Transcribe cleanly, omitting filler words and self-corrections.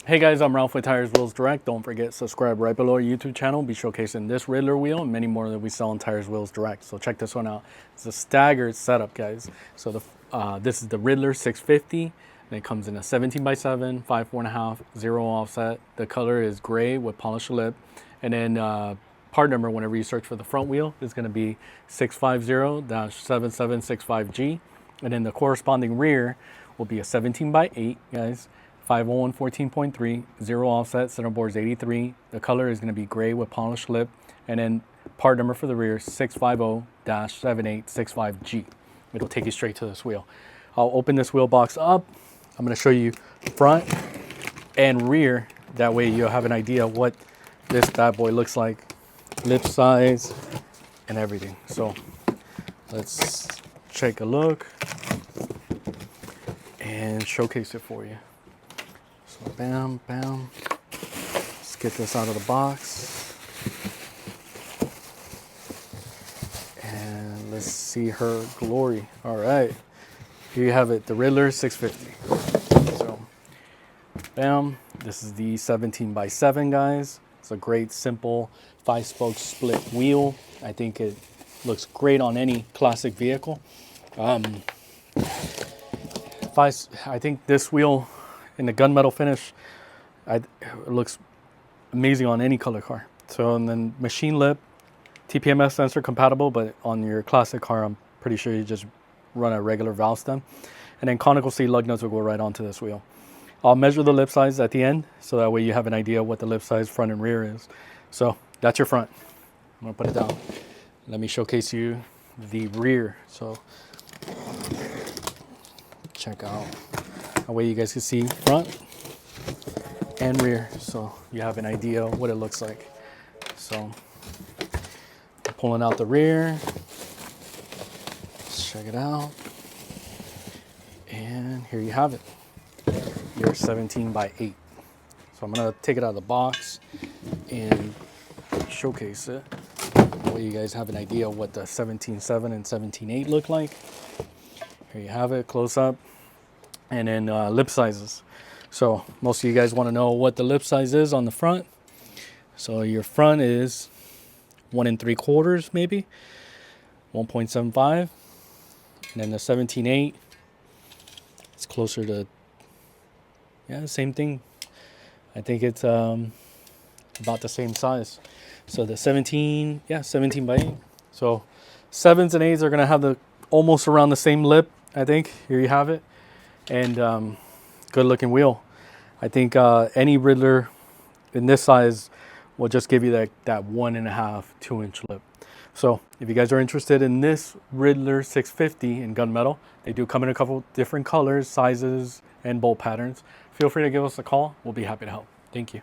Hey guys, I'm Ralph with Tires Wheels Direct. Don't forget, subscribe right below our YouTube channel. We'll be showcasing this Ridler wheel and many more that we sell on Tires Wheels Direct. So check this one out. It's a staggered setup, guys. So this is the Ridler 650. And it comes in a 17 by 7, 5, 4.5, 0 offset. The color is gray with polished lip. And then part number, whenever you search for the front wheel, is going to be 650-7765G. And then the corresponding rear will be a 17 by 8, guys. 501 14.3, 0 offset, center bore is 83. The color is going to be gray with polished lip. And then part number for the rear, 650-7865G. It'll take you straight to this wheel. I'll open this wheel box up. I'm going to show you front and rear. That way you'll have an idea what this bad boy looks like. Lip size and everything. So let's take a look and showcase it for you. So bam, bam. Let's get this out of the box. And let's see her glory. All right. Here you have it, the Ridler 650. So bam. This is the 17 by 7, guys. It's a great, simple 5-spoke split wheel. I think it looks great on any classic vehicle. I think this wheel in the gunmetal finish, it looks amazing on any color car. So, and then machine lip, TPMS sensor compatible, but on your classic car, I'm pretty sure you just run a regular valve stem. And then conical C lug nuts will go right onto this wheel. I'll measure the lip size at the end, so that way you have an idea what the lip size front and rear is. So that's your front. I'm gonna put it down. Let me showcase you the rear. So check out. That way you guys can see front and rear, so you have an idea what it looks like. So I'm pulling out the rear. Let's check it out. And here you have it. Your 17 by 8. So I'm gonna take it out of the box and showcase it. That way you guys have an idea what the 17.7 and 17.8 look like. Here you have it, close up. And then lip sizes. So most of you guys want to know what the lip size is on the front. So your front is 1 3/4, maybe 1.75, and then the 17.8. It's closer to, yeah, same thing. I think it's about the same size. So the 17 by 8. So 7s and 8s are gonna have the almost around the same lip. I think here you have it. And good looking wheel. I think any Ridler in this size will just give you that 1.5, 2-inch lip. So if you guys are interested in this Ridler 650 in gunmetal, they do come in a couple different colors, sizes, and bolt patterns. Feel free to give us a call. We'll be happy to help. Thank you.